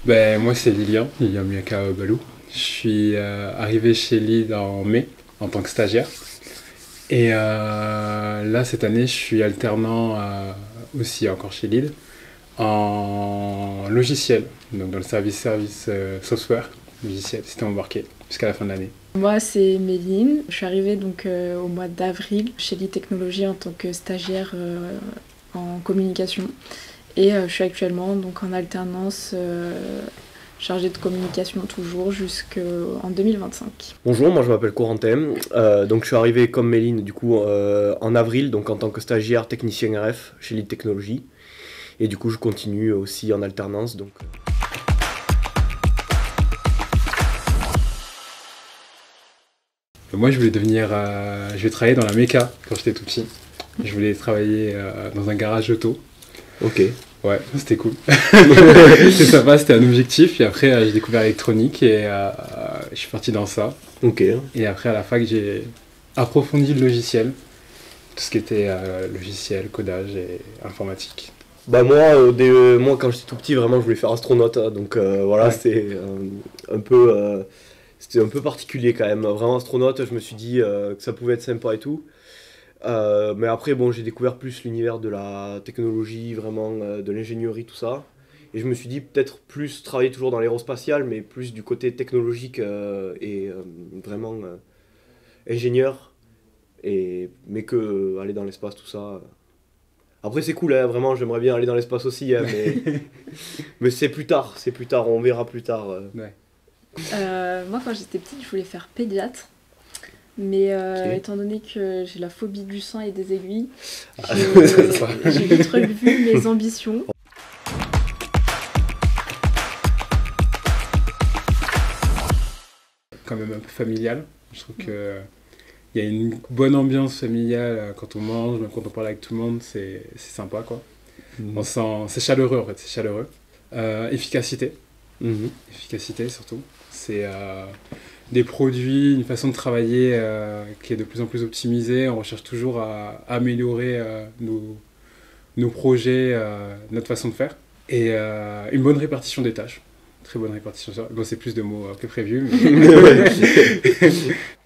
Ben, moi, c'est Lilian Miaka Balou. Je suis arrivé chez Lead en mai en tant que stagiaire. Et là, cette année, je suis alternant aussi encore chez Lead en logiciel, donc dans le service software, logiciel, système embarqué, jusqu'à la fin de l'année. Moi, c'est Méline. Je suis arrivée donc, au mois d'avril chez Lead Technologies en tant que stagiaire en communication. Et je suis actuellement donc, en alternance chargée de communication toujours jusqu'en 2025. Bonjour, moi je m'appelle Corentin. Donc je suis arrivé comme Méline du coup en avril, donc en tant que stagiaire technicien RF chez Lead Technologies. Et du coup je continue aussi en alternance. Donc. Moi, je voulais travailler dans la méca quand j'étais tout petit. Je voulais travailler dans un garage auto. Ok. Ouais, c'était cool. C'était sympa, c'était un objectif. Et après, j'ai découvert l'électronique et je suis parti dans ça. Ok. Et après, à la fac, j'ai approfondi le logiciel. Tout ce qui était logiciel, codage et informatique. Bah moi quand j'étais tout petit, vraiment, je voulais faire astronaute. Donc voilà, ouais. C'était un peu particulier quand même. Vraiment astronaute, je me suis dit que ça pouvait être sympa et tout. Mais après, bon, j'ai découvert plus l'univers de la technologie, vraiment de l'ingénierie, tout ça. Et je me suis dit peut-être plus travailler toujours dans l'aérospatial, mais plus du côté technologique et vraiment ingénieur. Mais que aller dans l'espace, tout ça. Après, c'est cool, hein, vraiment, j'aimerais bien aller dans l'espace aussi, hein, mais c'est plus tard, on verra plus tard. Ouais. Moi, quand j'étais petite, je voulais faire pédiatre. Mais Okay. étant donné que j'ai la phobie du sang et des aiguilles, Ah, j'ai vite revu mes ambitions. Quand même un peu familial. Je trouve que il y a une bonne ambiance familiale quand on mange, même quand on parle avec tout le monde, c'est sympa quoi. On sent, c'est chaleureux en fait, c'est chaleureux. Efficacité. Efficacité surtout. C'est des produits, une façon de travailler qui est de plus en plus optimisée. On recherche toujours à améliorer nos projets, notre façon de faire. Et une bonne répartition des tâches. Très bonne répartition. Bon, c'est plus de mots que prévu. Mais...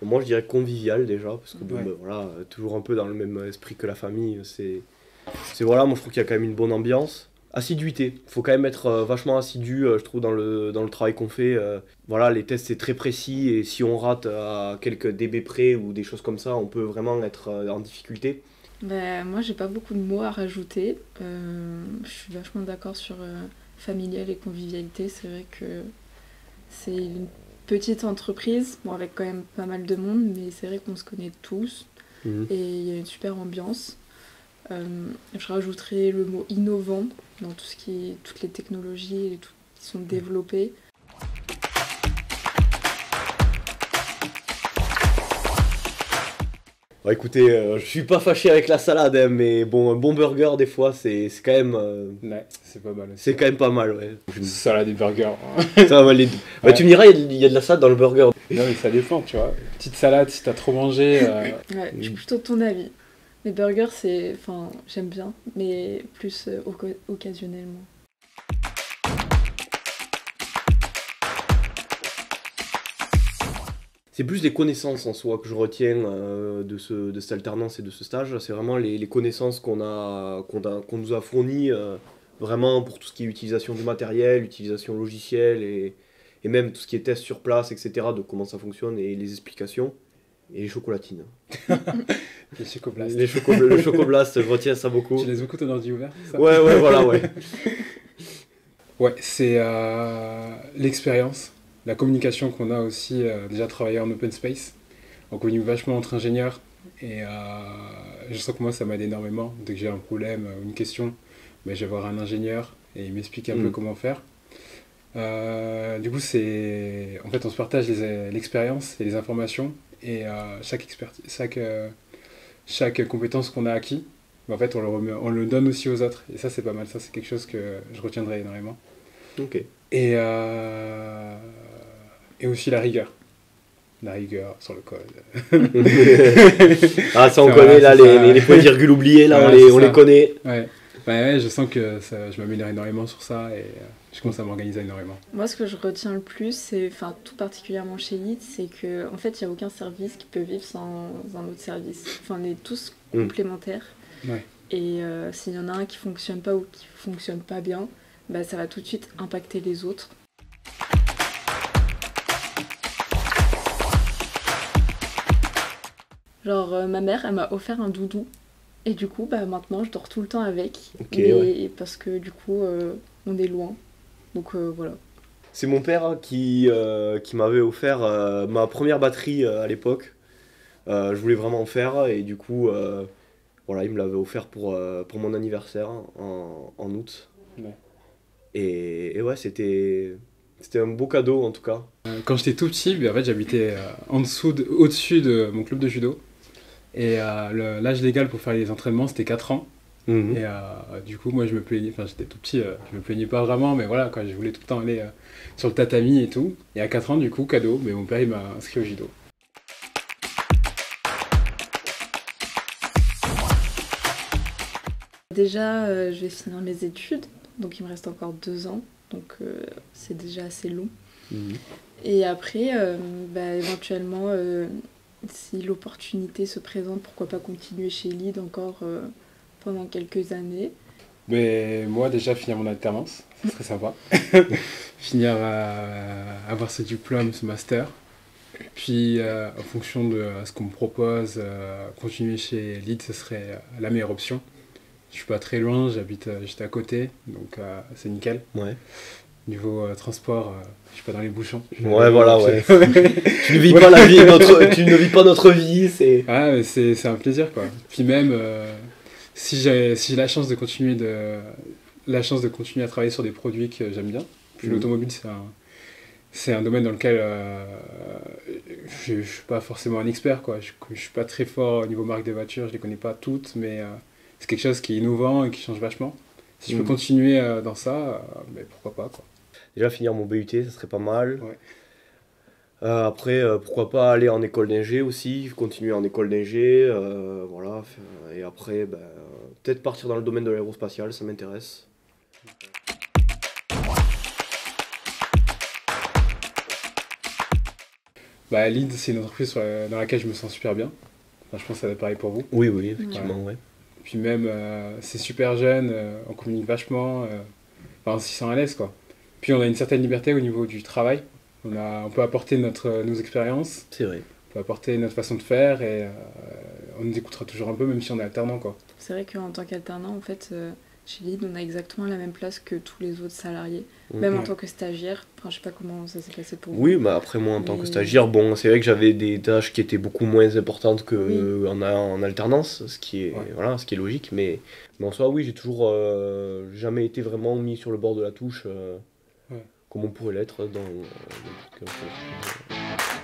Moi, je dirais convivial déjà, parce que bon, ouais. Ben, voilà, toujours un peu dans le même esprit que la famille. Voilà, moi je trouve qu'il y a quand même une bonne ambiance. Assiduité, il faut quand même être vachement assidu, je trouve, dans le travail qu'on fait. Voilà, les tests c'est très précis et si on rate à quelques dB près ou des choses comme ça, on peut vraiment être en difficulté. Ben, moi, j'ai pas beaucoup de mots à rajouter. Je suis vachement d'accord sur familial et convivialité. C'est vrai que c'est une petite entreprise, bon, avec quand même pas mal de monde, mais c'est vrai qu'on se connaît tous et il y a une super ambiance. Je rajouterai le mot innovant dans tout ce qui est, toutes les technologies et tout, qui sont développées. Bon, écoutez, je suis pas fâché avec la salade, hein, mais bon, un bon burger des fois c'est quand même. Ouais, c'est pas mal aussi. C'est quand même pas mal, ouais. Salade et burger. Ça va, les deux. Ouais. Tu me diras, il y a de la salade dans le burger. Non, mais ça dépend, tu vois. Petite salade, si t'as trop mangé. Ouais, je suis plutôt de ton avis. Les burgers, enfin, j'aime bien, mais plus occasionnellement. C'est plus les connaissances en soi que je retiens de cette alternance et de ce stage. C'est vraiment les connaissances qu'on nous a fournies vraiment pour tout ce qui est utilisation du matériel, utilisation logicielle et même tout ce qui est test sur place, etc. de comment ça fonctionne et les explications. Et les chocolatines. Les chocoblasts. Le chocoblast, je retiens ça beaucoup. Tu laisses beaucoup ton ordi ouvert, ça ? Ouais, voilà, ouais. Ouais, c'est l'expérience, la communication qu'on a aussi déjà travaillé en open space. On communique vachement entre ingénieurs et je sens que moi ça m'aide énormément. Dès que j'ai un problème ou une question, ben, je vais voir un ingénieur et il m'explique un peu comment faire. Du coup, en fait, on se partage l'expérience et les informations et chaque compétence qu'on a acquis, en fait, on le donne aussi aux autres. Et ça, c'est pas mal. Ça, c'est quelque chose que je retiendrai énormément. Ok. Et aussi la rigueur. La rigueur sur le code. Ah, ça, on connaît, là, les points virgules oubliés, là, on les connaît. Ouais. Ouais, je sens que je m'améliore énormément sur ça. Et, je commence à m'organiser énormément. Moi, ce que je retiens le plus, c'est, enfin, tout particulièrement chez Lead, c'est que en fait, il n'y a aucun service qui peut vivre sans un autre service. Enfin, on est tous complémentaires. Ouais. Et s'il y en a un qui fonctionne pas ou qui fonctionne pas bien, bah, ça va tout de suite impacter les autres. Genre, ma mère, elle m'a offert un doudou. Et du coup, bah, maintenant, je dors tout le temps avec. Ouais. Parce que du coup, on est loin. Donc voilà. C'est mon père qui m'avait offert ma première batterie à l'époque. Je voulais vraiment en faire et du coup, voilà, il me l'avait offert pour mon anniversaire en août. Ouais. Et ouais, c'était un beau cadeau en tout cas. Quand j'étais tout petit, en fait, j'habitais au-dessus de mon club de judo. Et l'âge légal pour faire les entraînements, c'était 4 ans. Mhm. Et du coup, moi, je me plaignais, enfin, j'étais tout petit, je me plaignais pas vraiment, mais voilà, quoi, je voulais tout le temps aller sur le tatami et tout. Et à 4 ans, du coup, cadeau, mais mon père, il m'a inscrit au judo. Déjà, je vais finir mes études, donc il me reste encore 2 ans, donc c'est déjà assez long. Mhm. Et après, bah, éventuellement, si l'opportunité se présente, pourquoi pas continuer chez Lead encore pendant quelques années. Mais moi, déjà, finir mon alternance, ce serait sympa. Finir avoir ce diplôme, ce master. Puis, en fonction de ce qu'on me propose, continuer chez Lead, ce serait la meilleure option. Je suis pas très loin, j'habite juste à côté, donc c'est nickel. Ouais. Niveau transport, je suis pas dans les bouchons. Ouais, voilà, ouais. Tu ne vis pas la vie, tu ne vis pas notre vie, c'est. Ah, mais c'est un plaisir, quoi. Puis même, si j'ai la chance de continuer à travailler sur des produits que j'aime bien. Puis l'automobile, c'est un domaine dans lequel je suis pas forcément un expert, quoi. Je suis pas très fort au niveau marque des voitures, je les connais pas toutes, mais c'est quelque chose qui est innovant et qui change vachement. Si je peux continuer dans ça, mais pourquoi pas, quoi. Déjà finir mon BUT, ça serait pas mal. Ouais. Après, pourquoi pas aller en école d'ingé aussi, continuer en école d'ingé, voilà. Et après, peut-être partir dans le domaine de l'aérospatial, ça m'intéresse. Bah, Lead, c'est une entreprise dans laquelle je me sens super bien. Enfin, je pense que ça va être pareil pour vous. Oui, oui, effectivement, ouais. Puis même, c'est super jeune, on communique vachement, enfin, on s'y sent à l'aise, quoi. Puis on a une certaine liberté au niveau du travail. On peut apporter nos expériences, C'est vrai. on peut apporter notre façon de faire et on nous écoutera toujours un peu, même si on est alternant, quoi. C'est vrai qu'en tant qu'alternant, en fait, chez Lead, on a exactement la même place que tous les autres salariés. Même en tant que stagiaire. Enfin, je sais pas comment ça s'est passé pour vous. Oui, mais après moi en tant que stagiaire, bon, c'est vrai que j'avais des tâches qui étaient beaucoup moins importantes en alternance, ce qui est, voilà, ce qui est logique, mais en soi, oui, j'ai toujours jamais été vraiment mis sur le bord de la touche, comme on pourrait l'être dans n'importe quel autre.